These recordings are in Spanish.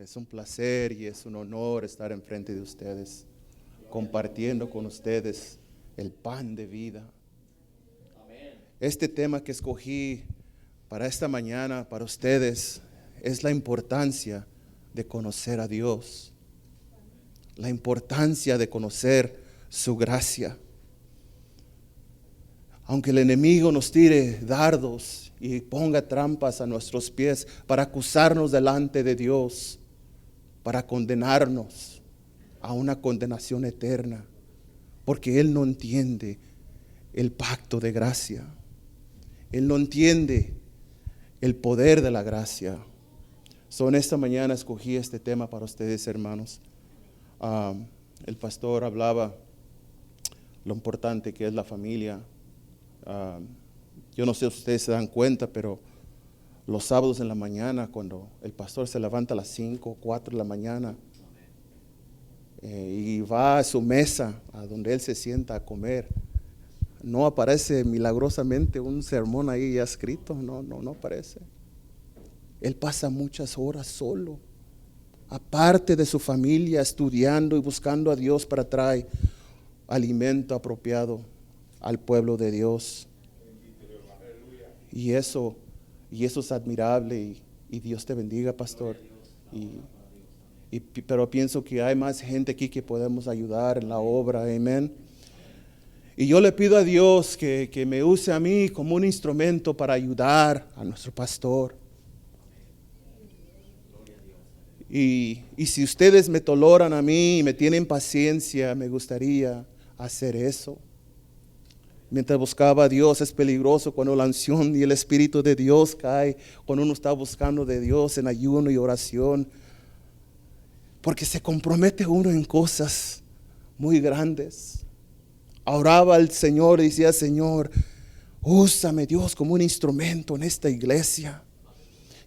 Es un placer y es un honor estar enfrente de ustedes, compartiendo con ustedes el pan de vida. Este tema que escogí para esta mañana, para ustedes, es la importancia de conocer a Dios, la importancia de conocer su gracia. Aunque el enemigo nos tire dardos y ponga trampas a nuestros pies para acusarnos delante de Dios, para condenarnos a una condenación eterna, porque Él no entiende el pacto de gracia. Él no entiende el poder de la gracia. En esta mañana escogí este tema para ustedes, hermanos. El pastor hablaba lo importante que es la familia. Yo no sé si ustedes se dan cuenta, pero los sábados en la mañana, cuando el pastor se levanta a las 5 o 4 de la mañana y va a su mesa, a donde él se sienta a comer, no aparece milagrosamente un sermón ahí ya escrito, no aparece. Él pasa muchas horas solo, aparte de su familia, estudiando y buscando a Dios para traer alimento apropiado al pueblo de Dios. Y eso es admirable y Dios te bendiga, pastor. Pero pienso que hay más gente aquí que podemos ayudar en la obra, amén. Y yo le pido a Dios que me use a mí como un instrumento para ayudar a nuestro pastor. Y si ustedes me toleran a mí y me tienen paciencia, me gustaría hacer eso. Mientras buscaba a Dios, es peligroso cuando la unción y el Espíritu de Dios cae, cuando uno está buscando de Dios en ayuno y oración, porque se compromete uno en cosas muy grandes. Oraba al Señor y decía: Señor, úsame, Dios, como un instrumento en esta iglesia.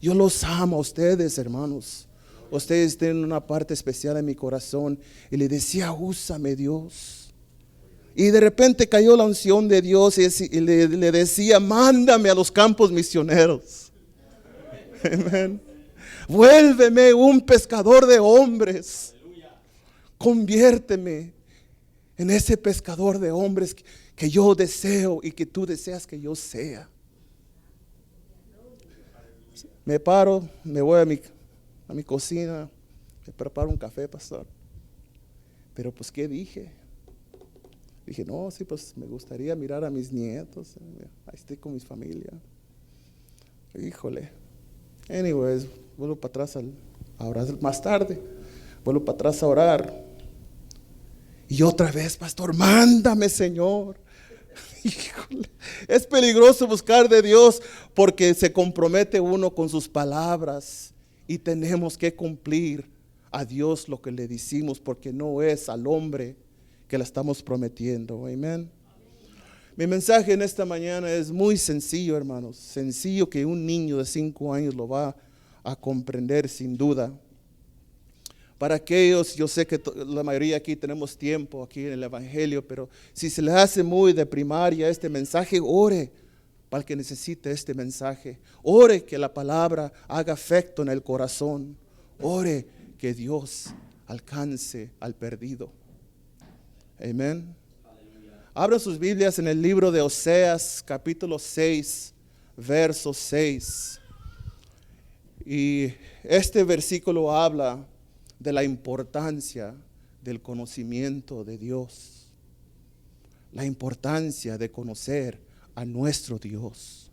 Yo los amo a ustedes, hermanos. Ustedes tienen una parte especial en mi corazón. Y le decía: úsame, Dios. Y de repente cayó la unción de Dios y le decía: mándame a los campos misioneros. Amén. Vuélveme un pescador de hombres. Conviérteme en ese pescador de hombres que yo deseo y que tú deseas que yo sea. Me paro, me voy a mi cocina, me preparo un café, pastor. Pero pues, ¿qué dije? Dije: no, sí, pues me gustaría mirar a mis nietos. Ahí estoy con mi familia. Híjole. Anyways, vuelvo para atrás a orar más tarde. Vuelvo para atrás a orar. Y otra vez: pastor, mándame, Señor. Híjole. Es peligroso buscar de Dios porque se compromete uno con sus palabras. Y tenemos que cumplir a Dios lo que le decimos, porque no es al hombre que la estamos prometiendo. Amén. Mi mensaje en esta mañana es muy sencillo, hermanos. Sencillo, que un niño de 5 años lo va a comprender sin duda. Para aquellos, yo sé que la mayoría aquí tenemos tiempo aquí en el Evangelio, pero si se les hace muy de primaria este mensaje, ore para el que necesite este mensaje. Ore que la palabra haga efecto en el corazón. Ore que Dios alcance al perdido. Amén. Abra sus Biblias en el libro de Oseas, capítulo 6, verso 6. Y este versículo habla de la importancia del conocimiento de Dios. La importancia de conocer a nuestro Dios.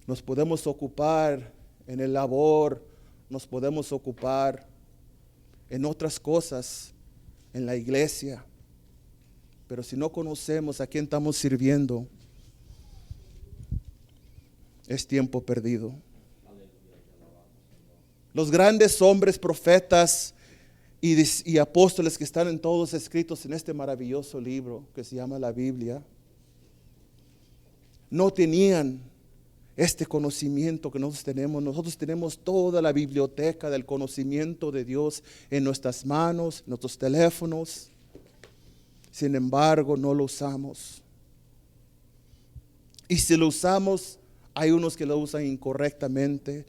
Nos podemos ocupar en el labor, nos podemos ocupar en otras cosas en la iglesia, pero si no conocemos a quién estamos sirviendo, es tiempo perdido. Los grandes hombres, profetas y apóstoles que están todos escritos en este maravilloso libro que se llama la Biblia, no tenían este conocimiento que nosotros tenemos. Nosotros tenemos toda la biblioteca del conocimiento de Dios en nuestras manos, en nuestros teléfonos. Sin embargo, no lo usamos. Y si lo usamos, hay unos que lo usan incorrectamente.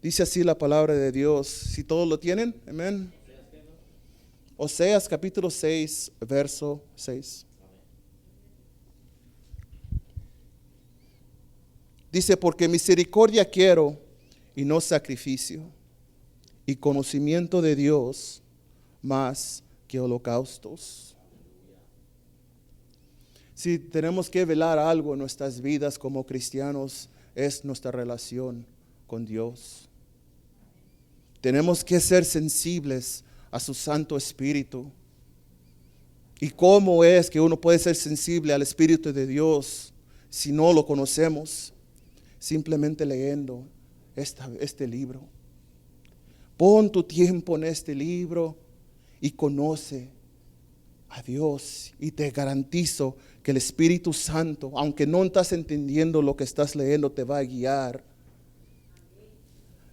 Dice así la palabra de Dios. Si todos lo tienen, amén. Oseas capítulo 6, verso 6. Dice, porque misericordia quiero y no sacrificio, y conocimiento de Dios más que holocaustos. Si tenemos que velar algo en nuestras vidas como cristianos, es nuestra relación con Dios. Tenemos que ser sensibles a su Santo Espíritu. ¿Y cómo es que uno puede ser sensible al Espíritu de Dios si no lo conocemos? Simplemente leyendo este libro. Pon tu tiempo en este libro y conoce a Dios. Y te garantizo que el Espíritu Santo, aunque no estás entendiendo lo que estás leyendo, te va a guiar.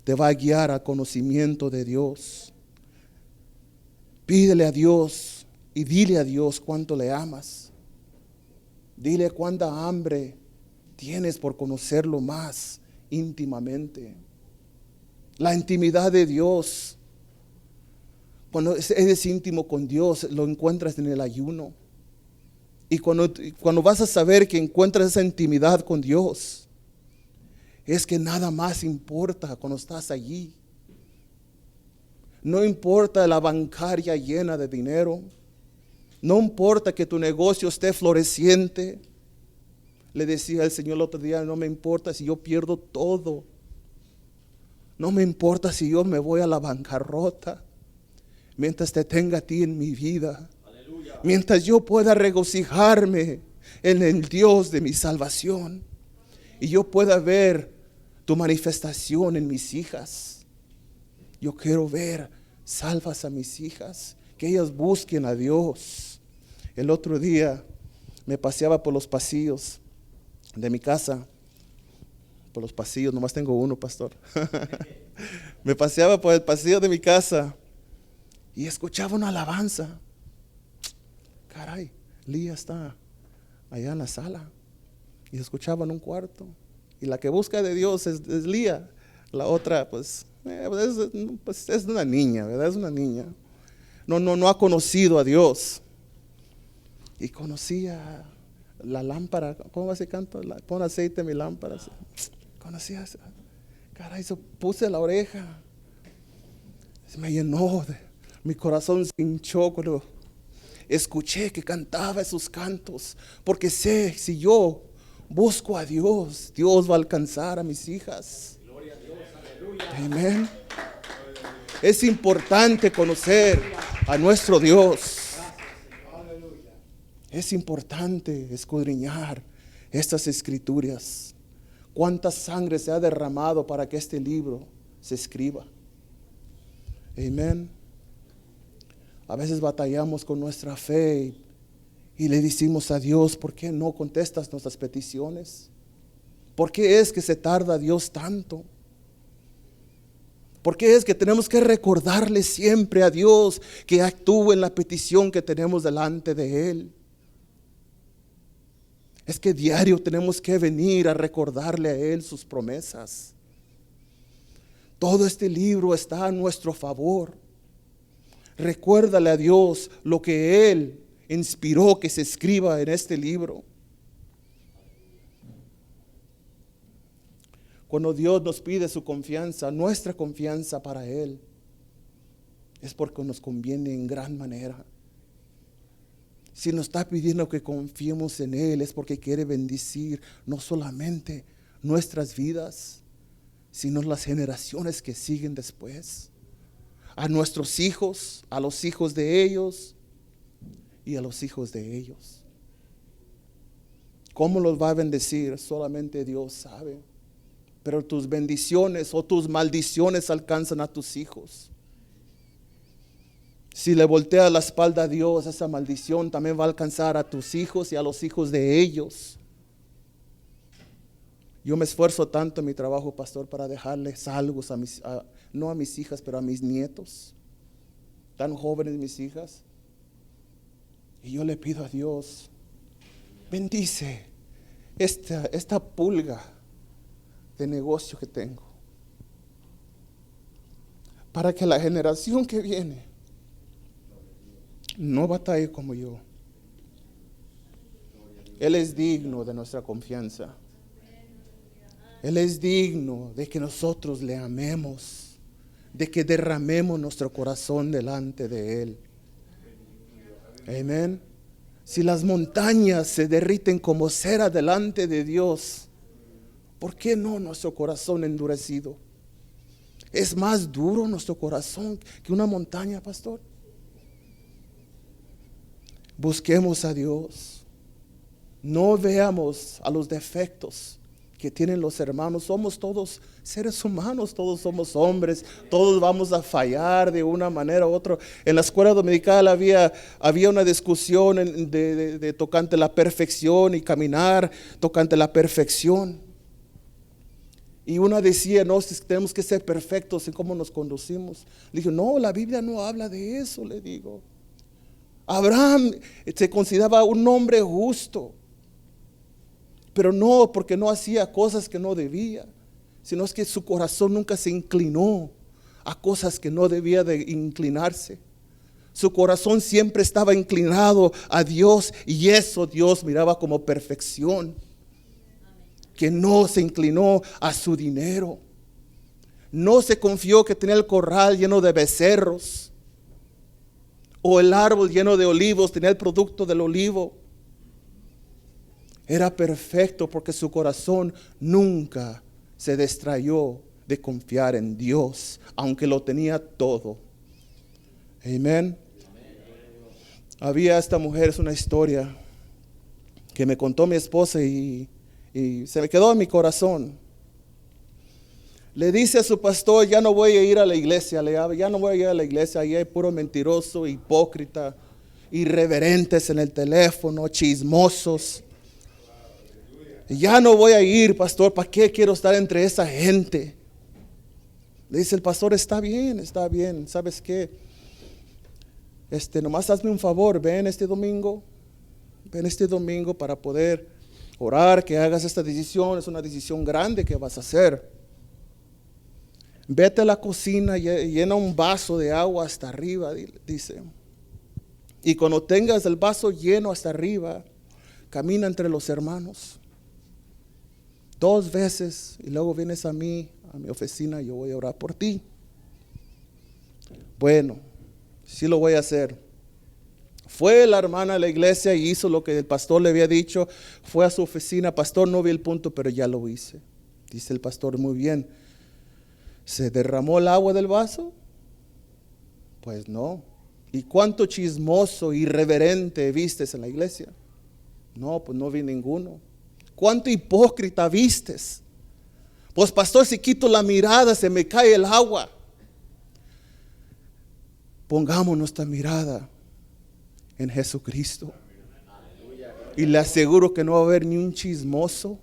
Te va a guiar al conocimiento de Dios. Pídele a Dios y dile a Dios cuánto le amas. Dile cuánta hambre tienes por conocerlo más íntimamente. La intimidad de Dios, cuando eres íntimo con Dios, lo encuentras en el ayuno. Y cuando vas a saber que encuentras esa intimidad con Dios, es que nada más importa cuando estás allí. No importa la bancaria llena de dinero. No importa que tu negocio esté floreciente. Le decía el Señor el otro día, no me importa si yo pierdo todo. No me importa si yo me voy a la bancarrota. Mientras te tenga a ti en mi vida. Aleluya. Mientras yo pueda regocijarme en el Dios de mi salvación. Y yo pueda ver tu manifestación en mis hijas. Yo quiero ver salvas a mis hijas. Que ellas busquen a Dios. El otro día me paseaba por los pasillos de mi casa. Por los pasillos, nomás tengo uno, pastor. Me paseaba por el pasillo de mi casa y escuchaba una alabanza. Caray, Lía está allá en la sala y escuchaba en un cuarto. Y la que busca de Dios es Lía. La otra, pues es una niña, ¿verdad? Es una niña. No ha conocido a Dios. Y conocía la lámpara. ¿Cómo se canta? Pon aceite en mi lámpara. Conocía, caray, puse la oreja. Se me llenó, mi corazón se hinchó cuando escuché que cantaba esos cantos. Porque sé, si yo busco a Dios, Dios va a alcanzar a mis hijas. Gloria a Dios, aleluya. Amén. Es importante conocer a nuestro Dios. Es importante escudriñar estas escrituras. ¿Cuánta sangre se ha derramado para que este libro se escriba? Amén. A veces batallamos con nuestra fe y le decimos a Dios, ¿por qué no contestas nuestras peticiones? ¿Por qué es que se tarda Dios tanto? ¿Por qué es que tenemos que recordarle siempre a Dios que actúe en la petición que tenemos delante de Él? Es que diario tenemos que venir a recordarle a Él sus promesas. Todo este libro está a nuestro favor. Recuérdale a Dios lo que Él inspiró que se escriba en este libro. Cuando Dios nos pide su confianza, nuestra confianza para Él, es porque nos conviene en gran manera. Si nos está pidiendo que confiemos en Él, es porque quiere bendecir no solamente nuestras vidas, sino las generaciones que siguen después. A nuestros hijos, a los hijos de ellos y a los hijos de ellos. ¿Cómo los va a bendecir? Solamente Dios sabe. Pero tus bendiciones o tus maldiciones alcanzan a tus hijos. Si le volteas la espalda a Dios, esa maldición también va a alcanzar a tus hijos y a los hijos de ellos. Yo me esfuerzo tanto en mi trabajo, pastor, para dejarles algo no a mis hijas, pero a mis nietos. Tan jóvenes mis hijas. Y yo le pido a Dios, bendice esta pulga de negocio que tengo. para que la generación que viene no batalle como yo. Él es digno de nuestra confianza. Él es digno de que nosotros le amemos, de que derramemos nuestro corazón delante de Él. Amén. Si las montañas se derriten como cera delante de Dios, ¿por qué no nuestro corazón endurecido? Es más duro nuestro corazón que una montaña, pastor. Busquemos a Dios. No veamos a los defectos que tienen los hermanos. Somos todos seres humanos, todos somos hombres, todos vamos a fallar de una manera u otra. En la escuela dominical había una discusión de tocante la perfección y caminar tocante la perfección. Y una decía, no, tenemos que ser perfectos en cómo nos conducimos. Le dije, no, la Biblia no habla de eso, le digo. Abraham se consideraba un hombre justo, pero no porque no hacía cosas que no debía, sino es que su corazón nunca se inclinó a cosas que no debía de inclinarse. Su corazón siempre estaba inclinado a Dios, y eso Dios miraba como perfección. Que no se inclinó a su dinero, no se confió que tenía el corral lleno de becerros, o el árbol lleno de olivos, tenía el producto del olivo. Era perfecto porque su corazón nunca se distrayó de confiar en Dios, aunque lo tenía todo. Amén. Había esta mujer, es una historia que me contó mi esposa y se me quedó en mi corazón. Le dice a su pastor, ya no voy a ir a la iglesia, ya no voy a ir a la iglesia, ahí hay puro mentiroso, hipócrita, irreverentes en el teléfono, chismosos. Ya no voy a ir, pastor, ¿para qué quiero estar entre esa gente? Le dice el pastor, está bien, ¿sabes qué? Nomás hazme un favor, ven este domingo para poder orar, que hagas esta decisión, es una decisión grande que vas a hacer. Vete a la cocina, llena un vaso de agua hasta arriba, dice. Y cuando tengas el vaso lleno hasta arriba, camina entre los hermanos 2 veces y luego vienes a mi oficina, yo voy a orar por ti. Bueno, sí lo voy a hacer. Fue la hermana a la iglesia y hizo lo que el pastor le había dicho. Fue a su oficina, pastor, no vi el punto, pero ya lo hice. Dice el pastor, muy bien. ¿Se derramó el agua del vaso? Pues no. ¿Y cuánto chismoso, irreverente vistes en la iglesia? No, pues no vi ninguno. ¿Cuánto hipócrita vistes? Pues pastor, si quito la mirada se me cae el agua. Pongamos nuestra mirada en Jesucristo. Y le aseguro que no va a haber ni un chismoso,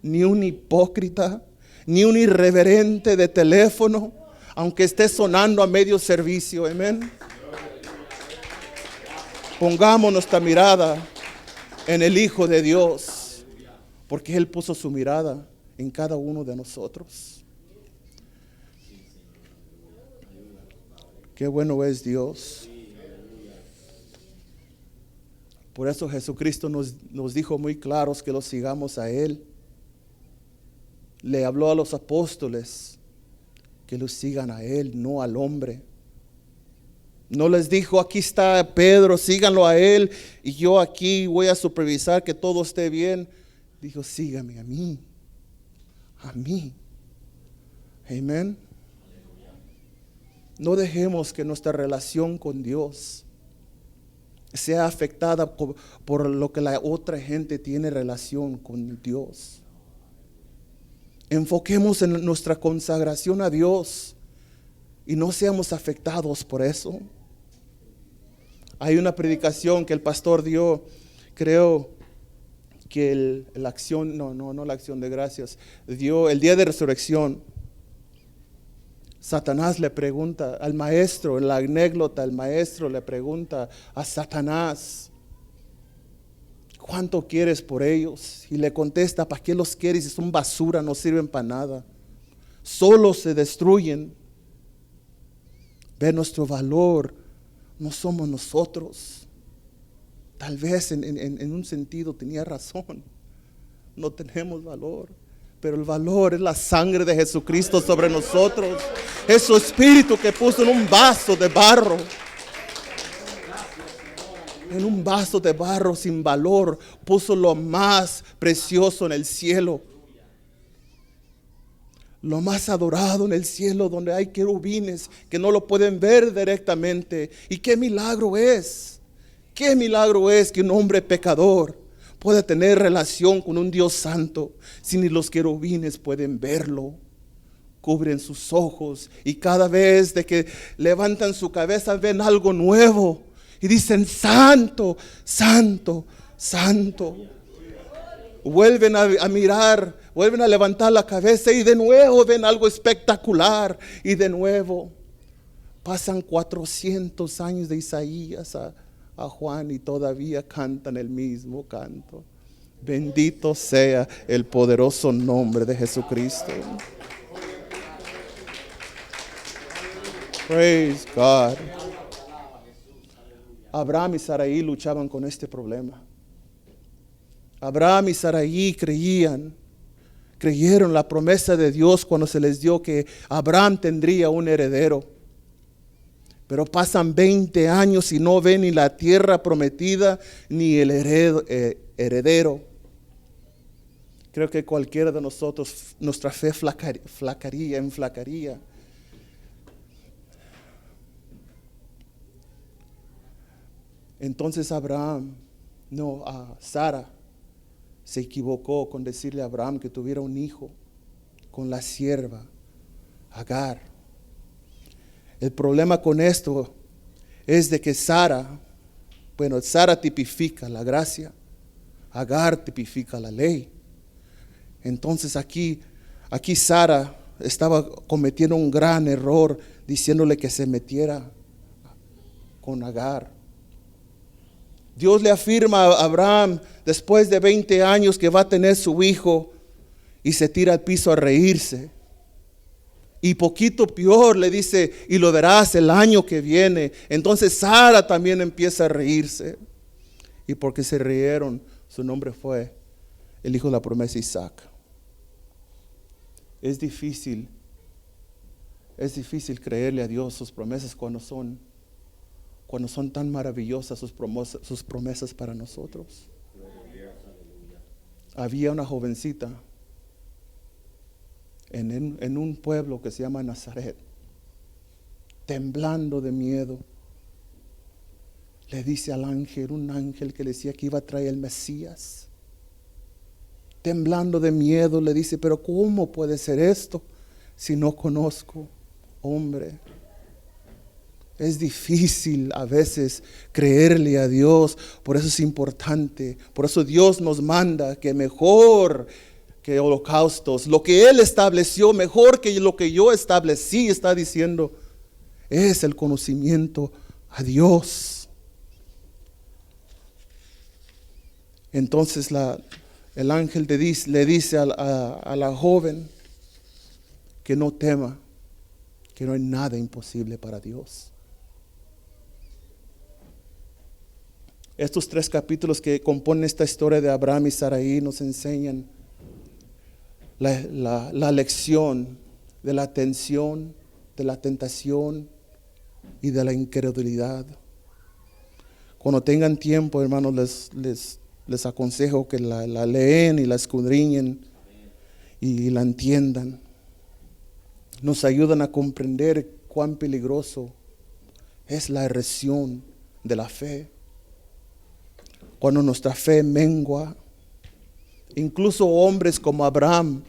ni un hipócrita, ni un irreverente de teléfono, aunque esté sonando a medio servicio. Amén. Pongamos nuestra mirada en el Hijo de Dios, porque Él puso su mirada en cada uno de nosotros. Qué bueno es Dios. Por eso Jesucristo nos dijo muy claros que lo sigamos a Él. Le habló a los apóstoles que lo sigan a Él, no al hombre. No les dijo, aquí está Pedro, síganlo a Él y yo aquí voy a supervisar que todo esté bien. Dijo, sígame a mí. A mí. Amén. No dejemos que nuestra relación con Dios sea afectada por lo que la otra gente tiene relación con Dios. Enfoquemos en nuestra consagración a Dios y no seamos afectados por eso. Hay una predicación que el pastor dio, creo que la acción, no la acción de gracias, dio el día de resurrección. Satanás le pregunta al maestro, en la anécdota, el maestro le pregunta a Satanás, ¿cuánto quieres por ellos? Y le contesta, ¿para qué los quieres? Si son basura, no sirven para nada. Solo se destruyen. Ve nuestro valor. No somos nosotros. Tal vez en un sentido tenía razón. No tenemos valor. Pero el valor es la sangre de Jesucristo sobre nosotros. Es su Espíritu que puso en un vaso de barro. En un vaso de barro sin valor, puso lo más precioso en el cielo. Lo más adorado en el cielo, donde hay querubines que no lo pueden ver directamente. Y qué milagro es. Qué milagro es que un hombre pecador pueda tener relación con un Dios santo, si ni los querubines pueden verlo. Cubren sus ojos y cada vez de que levantan su cabeza ven algo nuevo. Y dicen, santo, santo, santo. Vuelven a mirar, vuelven a levantar la cabeza y de nuevo ven algo espectacular. Y de nuevo pasan 400 años de Isaías a Juan y todavía cantan el mismo canto. Bendito sea el poderoso nombre de Jesucristo. Praise God. Abraham y Sarai luchaban con este problema. Abraham y Sarai creyeron la promesa de Dios cuando se les dio que Abraham tendría un heredero. Pero pasan 20 años y no ven ni la tierra prometida ni el heredero. Creo que cualquiera de nosotros, nuestra fe enflacaría. Entonces Sara se equivocó con decirle a Abraham que tuviera un hijo con la sierva Agar. El problema con esto es de que Sara tipifica la gracia, Agar tipifica la ley. Entonces aquí Sara estaba cometiendo un gran error diciéndole que se metiera con Agar. Dios le afirma a Abraham después de 20 años que va a tener su hijo y se tira al piso a reírse. Y poquito peor le dice, y lo verás el año que viene. Entonces Sara también empieza a reírse. Y porque se rieron, su nombre fue el hijo de la promesa Isaac. Es difícil creerle a Dios sus promesas cuando son tan maravillosas sus promesas para nosotros. Había una jovencita en un pueblo que se llama Nazaret, temblando de miedo. Le dice al ángel, un ángel que le decía que iba a traer el Mesías. Temblando de miedo le dice, pero ¿cómo puede ser esto si no conozco hombre? Es difícil a veces creerle a Dios, por eso es importante, por eso Dios nos manda que mejor que holocaustos, lo que Él estableció, mejor que lo que yo establecí, está diciendo, es el conocimiento a Dios. Entonces el ángel le dice a la joven que no tema, que no hay nada imposible para Dios. Estos 3 capítulos que componen esta historia de Abraham y Sarai nos enseñan la lección de la tensión, de la tentación y de la incredulidad. Cuando tengan tiempo, hermanos, les aconsejo que la leen y la escudriñen y la entiendan. Nos ayudan a comprender cuán peligroso es la erosión de la fe. Cuando nuestra fe mengua, incluso hombres como Abraham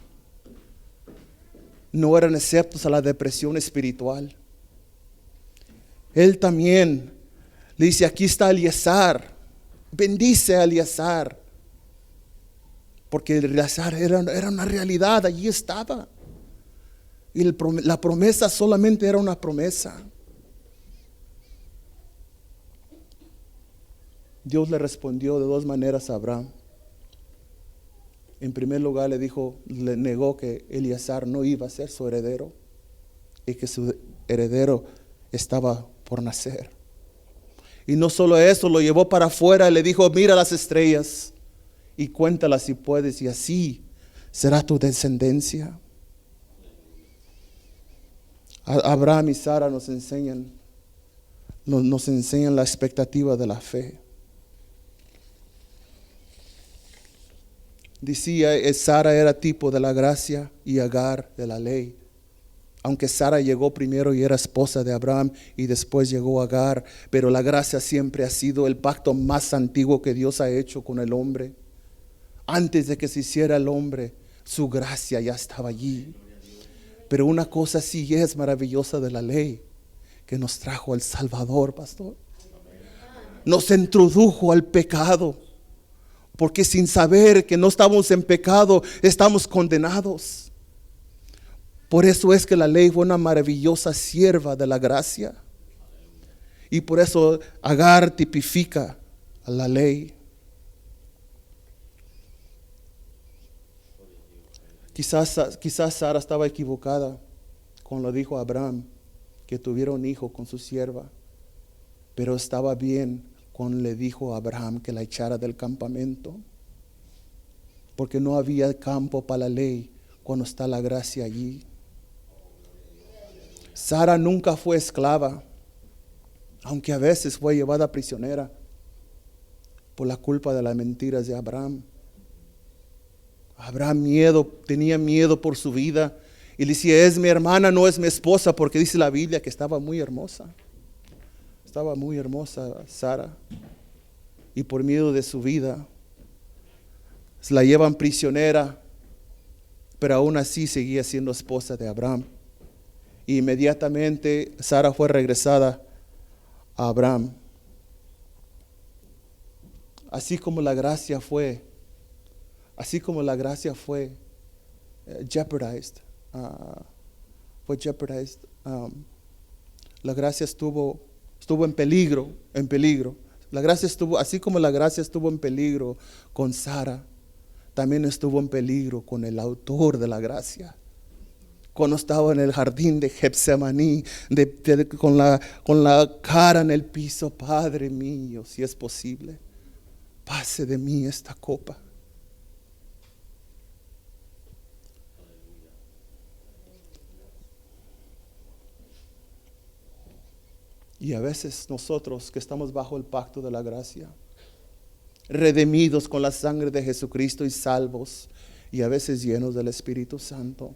no eran exceptos a la depresión espiritual. Él también le dice, aquí está Eliezer, bendice a Eliezer, porque Eliezer era una realidad, allí estaba. Y la promesa solamente era una promesa. Dios le respondió de 2 maneras a Abraham. En primer lugar le negó que Eliezer no iba a ser su heredero y que su heredero estaba por nacer. Y no solo eso, lo llevó para afuera y le dijo, mira las estrellas y cuéntalas si puedes, y así será tu descendencia. Abraham y Sara nos enseñan la expectativa de la fe. Decía, Sara era tipo de la gracia y Agar de la ley. Aunque Sara llegó primero y era esposa de Abraham y después llegó Agar, pero la gracia siempre ha sido el pacto más antiguo que Dios ha hecho con el hombre. Antes de que se hiciera el hombre, su gracia ya estaba allí. Pero una cosa sí es maravillosa de la ley, que nos trajo al Salvador, pastor. Nos introdujo al pecado, porque sin saber que no estamos en pecado, estamos condenados. Por eso es que la ley fue una maravillosa sierva de la gracia. Y por eso Agar tipifica a la ley. Quizás Sara estaba equivocada cuando dijo a Abraham que tuviera un hijo con su sierva, pero estaba bien cuando le dijo a Abraham que la echara del campamento, porque no había campo para la ley cuando está la gracia allí. Sara nunca fue esclava, aunque a veces fue llevada prisionera por la culpa de las mentiras de Abraham. Abraham tenía miedo por su vida y le decía, es mi hermana, no es mi esposa, porque dice la Biblia que estaba muy hermosa. Estaba muy hermosa Sara, y por miedo de su vida se la llevan prisionera, pero aún así seguía siendo esposa de Abraham. Y inmediatamente Sara fue regresada a Abraham. Así como la gracia fue jeopardized, la gracia estuvo en peligro. Así como la gracia estuvo en peligro con Sara, también estuvo en peligro con el autor de la gracia. Cuando estaba en el jardín de Getsemaní, con la cara en el piso, Padre mío, si es posible, pase de mí esta copa. Y a veces nosotros que estamos bajo el pacto de la gracia, redimidos con la sangre de Jesucristo y salvos, y a veces llenos del Espíritu Santo,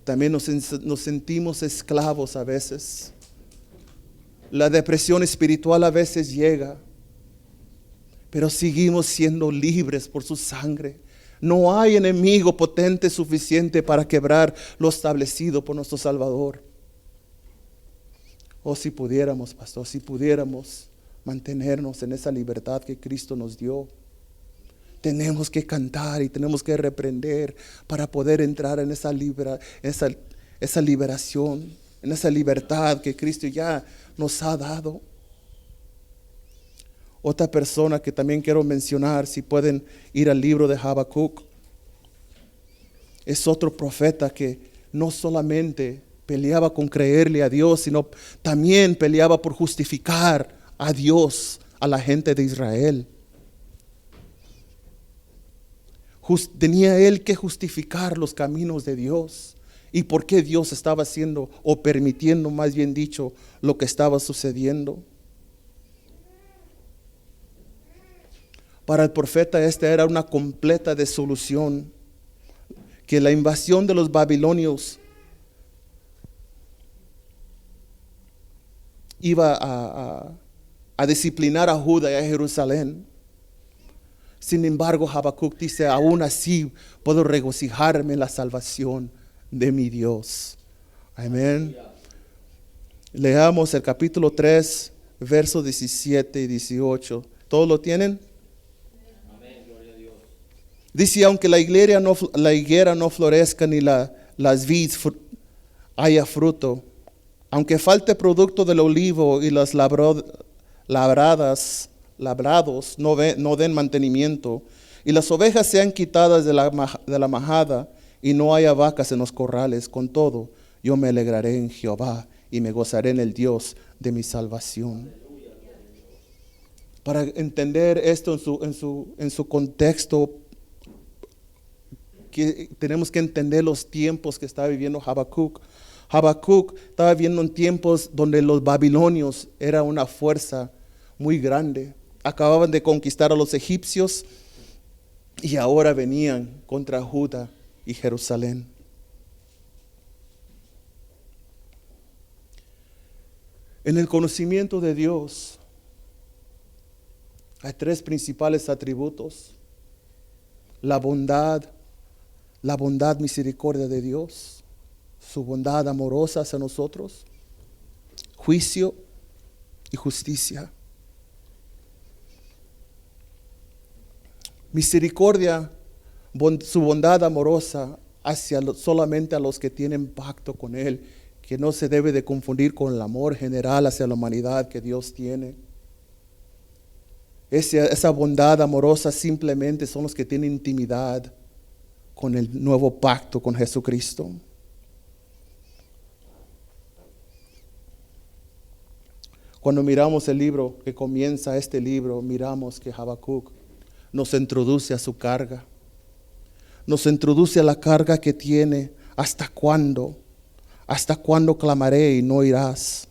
también nos sentimos esclavos a veces. La depresión espiritual a veces llega, pero seguimos siendo libres por su sangre. No hay enemigo potente suficiente para quebrar lo establecido por nuestro Salvador. Oh, si pudiéramos, pastor, si pudiéramos mantenernos en esa libertad que Cristo nos dio. Tenemos que cantar y tenemos que reprender para poder entrar en esa liberación, en esa libertad que Cristo ya nos ha dado. Otra persona que también quiero mencionar, si pueden ir al libro de Habacuc, es otro profeta que no solamente peleaba con creerle a Dios, sino también peleaba por justificar a Dios, a la gente de Israel. Tenía él que justificar los caminos de Dios y por qué Dios estaba haciendo o permitiendo, más bien dicho, lo que estaba sucediendo. Para el profeta esta era una completa desolución, que la invasión de los babilonios iba a disciplinar a Judá y a Jerusalén. Sin embargo, Habacuc dice, aún así puedo regocijarme en la salvación de mi Dios. Amén. Leamos el capítulo 3, versos 17 y 18. ¿Todos lo tienen? Amén, gloria a Dios. Dice, aunque la higuera no florezca ni las vides haya fruto, aunque falte producto del olivo y las labrados no den mantenimiento, y las ovejas sean quitadas de la majada, y no haya vacas en los corrales, con todo, yo me alegraré en Jehová, y me gozaré en el Dios de mi salvación. Para entender esto en su contexto, que tenemos que entender los tiempos que estaba viviendo Habacuc. Habacuc estaba viviendo en tiempos donde los babilonios era una fuerza muy grande. Acababan de conquistar a los egipcios y ahora venían contra Judá y Jerusalén. En el conocimiento de Dios hay tres principales atributos: la bondad misericordia de Dios, su bondad amorosa hacia nosotros, juicio y justicia. Misericordia, su bondad amorosa solamente a los que tienen pacto con Él, que no se debe de confundir con el amor general hacia la humanidad que Dios tiene. Esa bondad amorosa simplemente son los que tienen intimidad con el nuevo pacto con Jesucristo. Cuando miramos el libro que comienza este libro, miramos que Habacuc nos introduce a su carga. Nos introduce a la carga que tiene. ¿Hasta cuándo? ¿Hasta cuándo clamaré y no irás?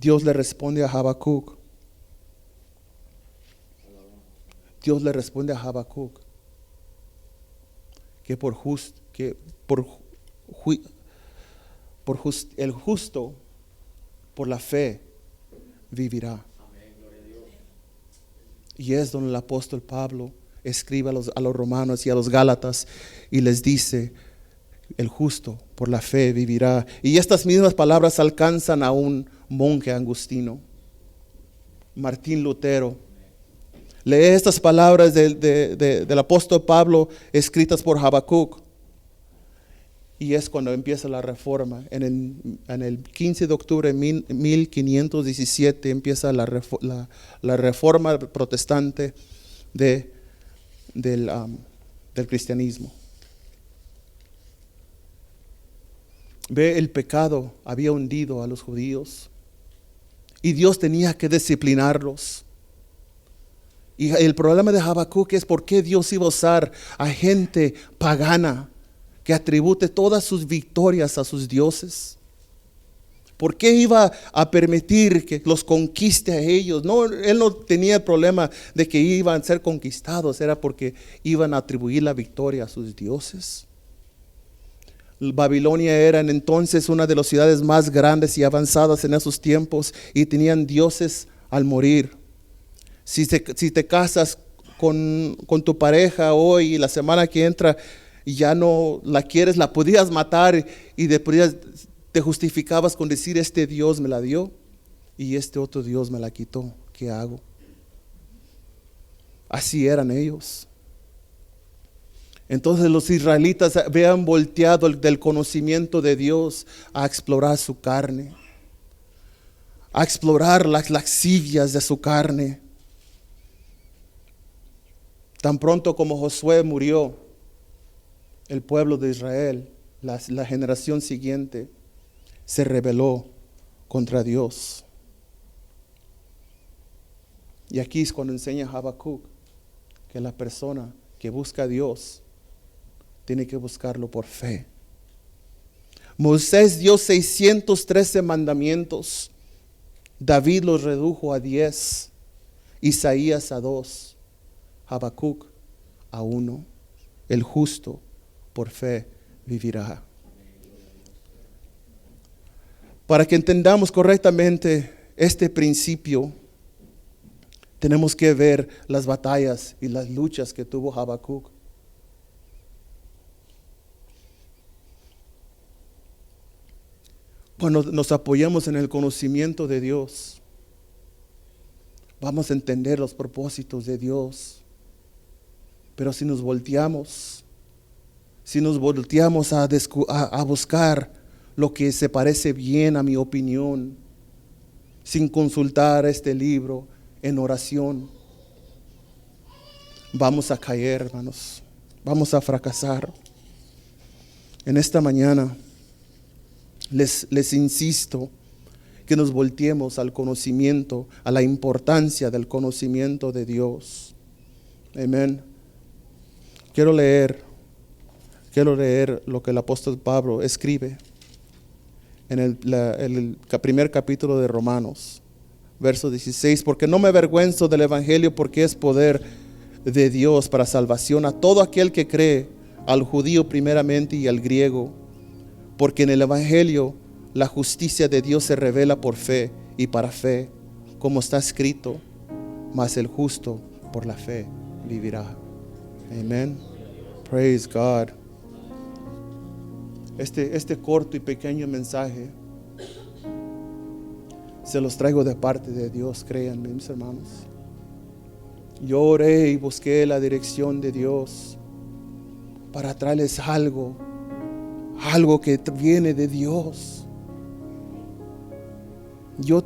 Dios le responde a Habacuc. Dios le responde a Habacuc que el justo por la fe vivirá. Y es donde el apóstol Pablo escribe a los romanos y a los gálatas y les dice: el justo por la fe vivirá. Y estas mismas palabras alcanzan a un monje agustino, Martín Lutero. Lee estas palabras del apóstol Pablo escritas por Habacuc. Y es cuando empieza la reforma. En el 15 de octubre de 1517 empieza la reforma protestante del cristianismo. Ve, el pecado había hundido a los judíos y Dios tenía que disciplinarlos. Y el problema de Habacuc es por qué Dios iba a usar a gente pagana que atribute todas sus victorias a sus dioses. ¿Por qué iba a permitir que los conquiste a ellos? No, él no tenía el problema de que iban a ser conquistados, era porque iban a atribuir la victoria a sus dioses. Babilonia era entonces una de las ciudades más grandes y avanzadas en esos tiempos y tenían dioses al morir. Si te casas con tu pareja hoy y la semana que entra ya no la quieres, la podías matar y te justificabas con decir: este Dios me la dio y este otro Dios me la quitó. ¿Qué hago? Así eran ellos. Entonces los israelitas habían volteado del conocimiento de Dios a explorar su carne, a explorar las lascivias de su carne. Tan pronto como Josué murió, el pueblo de Israel, la generación siguiente, se rebeló contra Dios. Y aquí es cuando enseña Habacuc que la persona que busca a Dios tiene que buscarlo por fe. Moisés dio 613 mandamientos. David los redujo a 10. Isaías a 2. Habacuc a 1. El justo por fe vivirá. Para que entendamos correctamente este principio, tenemos que ver las batallas y las luchas que tuvo Habacuc. Cuando nos apoyamos en el conocimiento de Dios, vamos a entender los propósitos de Dios. Pero si nos volteamos a buscar lo que se parece bien a mi opinión, sin consultar este libro en oración, vamos a caer, hermanos. Vamos a fracasar. En esta mañana Les insisto que nos volteemos al conocimiento, a la importancia del conocimiento de Dios. Amén. Quiero leer lo que el apóstol Pablo escribe en el primer capítulo de Romanos, verso 16. Porque no me avergüenzo del evangelio, porque es poder de Dios para salvación a todo aquel que cree, al judío primeramente y al griego. Porque en el evangelio la justicia de Dios se revela por fe y para fe, como está escrito: mas el justo por la fe vivirá. Amén. Praise God. Este corto y pequeño mensaje se los traigo de parte de Dios, créanme, mis hermanos. Yo oré y busqué la dirección de Dios para traerles algo que viene de Dios. Yo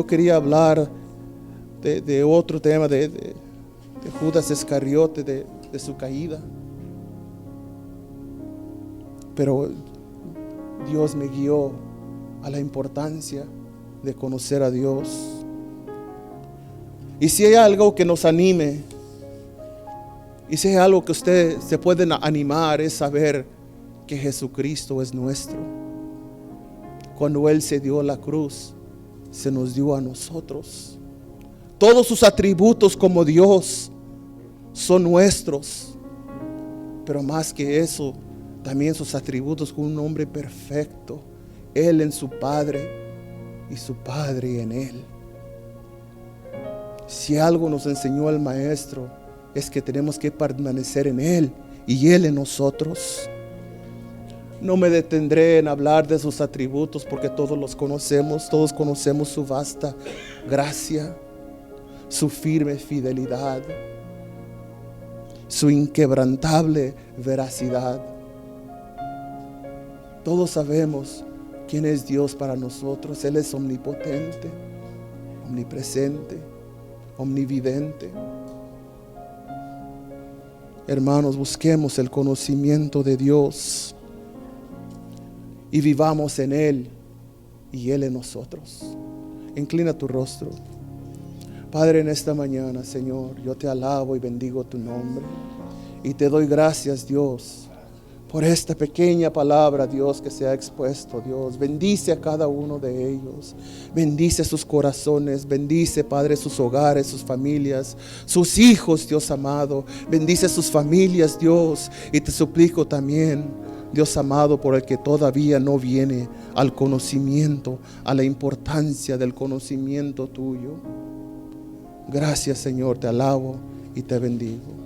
quería hablar de otro tema, de Judas Iscariote, de su caída. Pero Dios me guió a la importancia de conocer a Dios. Y si hay algo que nos anime, y si hay algo que usted se puede animar, es saber que Jesucristo es nuestro. Cuando Él se dio la cruz, se nos dio a nosotros. Todos sus atributos como Dios son nuestros. Pero más que eso, también sus atributos como un hombre perfecto. Él en su Padre y su Padre en Él. Si algo nos enseñó el Maestro, es que tenemos que permanecer en Él y Él en nosotros. No me detendré en hablar de sus atributos, porque todos los conocemos. Todos conocemos su vasta gracia, su firme fidelidad, su inquebrantable veracidad. Todos sabemos quién es Dios para nosotros. Él es omnipotente, omnipresente, omnividente. Hermanos, busquemos el conocimiento de Dios y vivamos en Él y Él en nosotros. Inclina tu rostro. Padre, en esta mañana, Señor, yo te alabo y bendigo tu nombre. Y te doy gracias, Dios, por esta pequeña palabra, Dios, que se ha expuesto, Dios. Bendice a cada uno de ellos. Bendice sus corazones. Bendice, Padre, sus hogares, sus familias, sus hijos, Dios amado. Bendice sus familias, Dios. Y te suplico también, Dios amado, por el que todavía no viene al conocimiento, a la importancia del conocimiento tuyo. Gracias, Señor, te alabo y te bendigo.